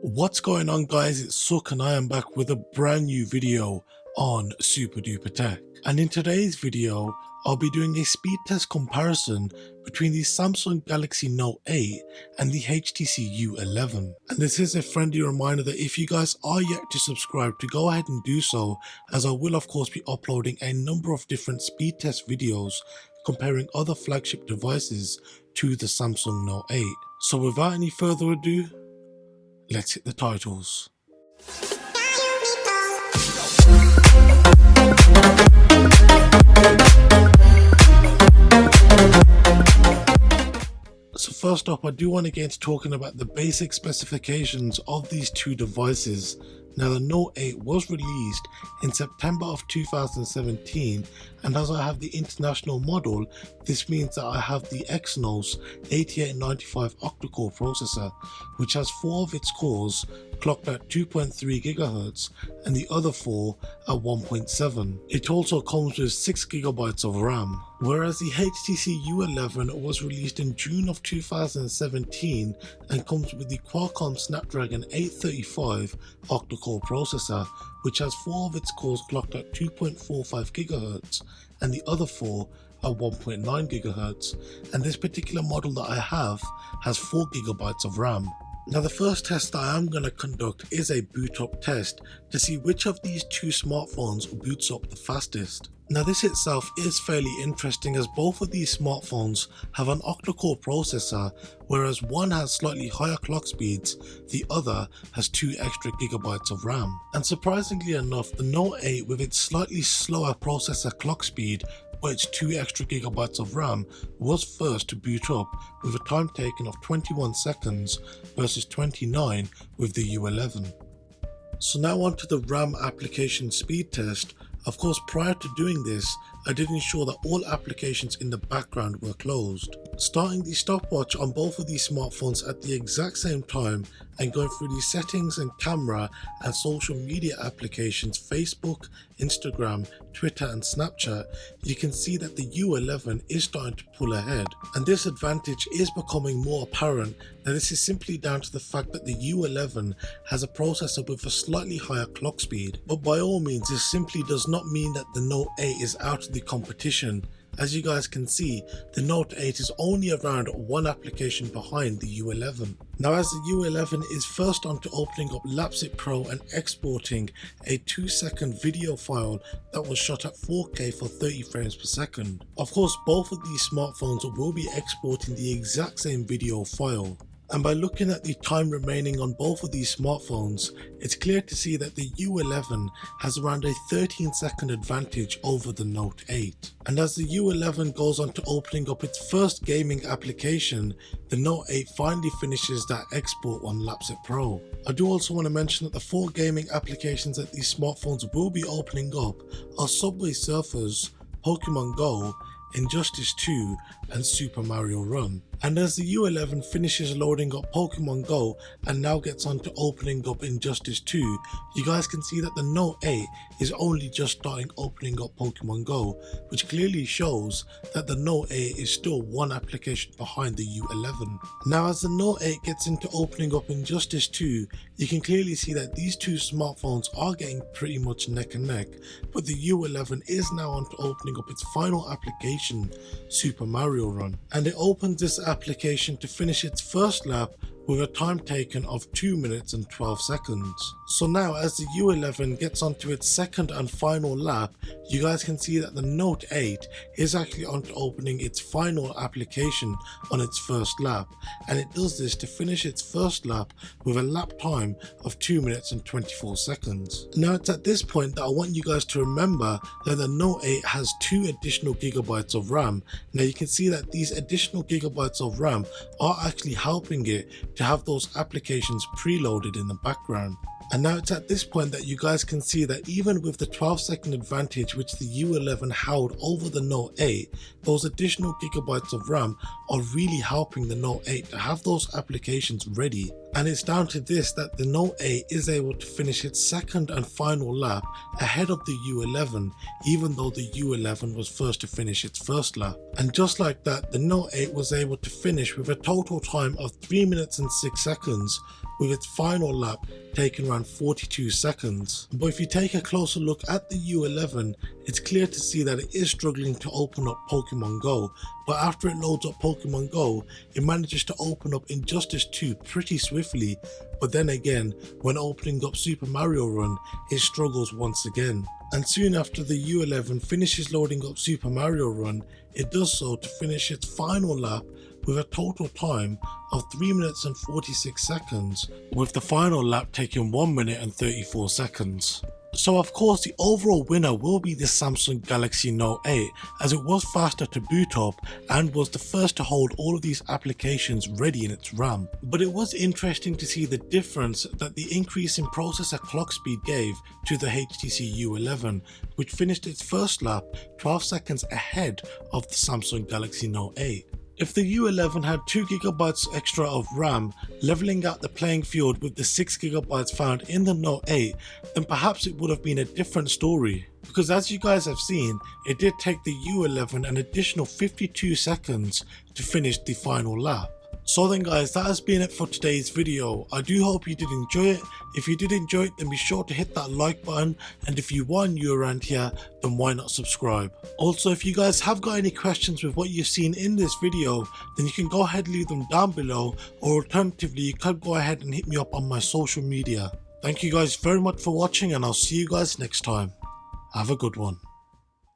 What's going on, guys? It's Suk and I am back with a brand new video on Super Duper Tech. And in today's video, I'll be doing a speed test comparison between the Samsung Galaxy Note 8 and the HTC U11. And this is a friendly reminder that if you guys are yet to subscribe, to go ahead and do so, as I will of course be uploading a number of different speed test videos comparing other flagship devices to the Samsung Note 8. So without any further ado, let's hit the titles. So first up, I do want to get into talking about the basic specifications of these two devices. Now, the Note 8 was released in September of 2017, and as I have the international model, this means that I have the Exynos 8895 octa-core processor, which has 4 of its cores clocked at 2.3 GHz and the other 4 at 1.7. It also comes with 6 GB of RAM, whereas the HTC U11 was released in June of 2017 and comes with the Qualcomm Snapdragon 835 octa-core processor, which has 4 of its cores clocked at 2.45 GHz and the other 4 at 1.9 GHz, and this particular model that I have has 4 GB of RAM. Now, the first test that I am going to conduct is a boot up test to see which of these two smartphones boots up the fastest. Now, this itself is fairly interesting as both of these smartphones have an octa-core processor, whereas one has slightly higher clock speeds, the other has 2 extra gigabytes of RAM. And surprisingly enough, the Note 8 with its slightly slower processor clock speed but its 2 extra gigabytes of RAM was first to boot up with a time taken of 21 seconds versus 29 with the U11. So now on to the RAM application speed test. Of course, prior to doing this, I did ensure that all applications in the background were closed. Starting the stopwatch on both of these smartphones at the exact same time and going through the settings and camera and social media applications, Facebook, Instagram, Twitter and Snapchat, you can see that the U11 is starting to pull ahead. And this advantage is becoming more apparent. Now, this is simply down to the fact that the U11 has a processor with a slightly higher clock speed. But by all means, this simply does not mean that the Note 8 is out of the competition. As you guys can see, the Note 8 is only around 1 application behind the U11. Now, as the U11 is first onto opening up Lapsit Pro and exporting a 2-second video file that was shot at 4K for 30 frames per second. Of course, both of these smartphones will be exporting the exact same video file. And by looking at the time remaining on both of these smartphones, it's clear to see that the U11 has around a 13-second advantage over the Note 8. And as the U11 goes on to opening up its first gaming application, the Note 8 finally finishes that export on Lapsit Pro. I do also want to mention that the 4 gaming applications that these smartphones will be opening up are Subway Surfers, Pokemon Go, Injustice 2 and Super Mario Run. And as the U11 finishes loading up Pokemon Go and now gets on to opening up Injustice 2, you guys can see that the Note 8 is only just starting opening up Pokemon Go, which clearly shows that the Note 8 is still 1 application behind the U11. Now, as the Note 8 gets into opening up Injustice 2, you can clearly see that these two smartphones are getting pretty much neck and neck, but the U11 is now on to opening up its final application, Super Mario Run, and it opens this application to finish its first lap with a time taken of 2 minutes and 12 seconds. So now, as the U11 gets onto its second and final lap, you guys can see that the Note 8 is actually onto opening its final application on its first lap, and it does this to finish its first lap with a lap time of 2 minutes and 24 seconds. Now, it's at this point that I want you guys to remember that the Note 8 has 2 additional gigabytes of RAM. Now, you can see that these additional gigabytes of RAM are actually helping it to have those applications preloaded in the background. And now it's at this point that you guys can see that even with the 12-second advantage which the U11 held over the Note 8, those additional gigabytes of RAM are really helping the Note 8 to have those applications ready. And it's down to this that the Note 8 is able to finish its second and final lap ahead of the U11, even though the U11 was first to finish its first lap. And just like that, the Note 8 was able to finish with a total time of 3 minutes and 6 seconds, with its final lap taking around 42 seconds. But if you take a closer look at the U11, it's clear to see that it is struggling to open up Pokemon Go, but after it loads up Pokemon Go, it manages to open up Injustice 2 pretty swiftly, but then again, when opening up Super Mario Run, it struggles once again. And soon after the U11 finishes loading up Super Mario Run, it does so to finish its final lap with a total time of 3 minutes and 46 seconds, with the final lap taking 1 minute and 34 seconds. So of course the overall winner will be the Samsung Galaxy Note 8, as it was faster to boot up and was the first to hold all of these applications ready in its RAM. But it was interesting to see the difference that the increase in processor clock speed gave to the HTC U11, which finished its first lap 12 seconds ahead of the Samsung Galaxy Note 8. If the U11 had 2GB extra of RAM, leveling out the playing field with the 6GB found in the Note 8, then perhaps it would have been a different story. Because as you guys have seen, it did take the U11 an additional 52 seconds to finish the final lap. So then guys, that has been it for today's video. I do hope you did enjoy it. If you did enjoy it, then be sure to hit that like button, and if you are new around here, then why not subscribe. Also, if you guys have got any questions with what you've seen in this video, then you can go ahead and leave them down below, or alternatively you can go ahead and hit me up on my social media. Thank you guys very much for watching, and I'll see you guys next time. Have a good one.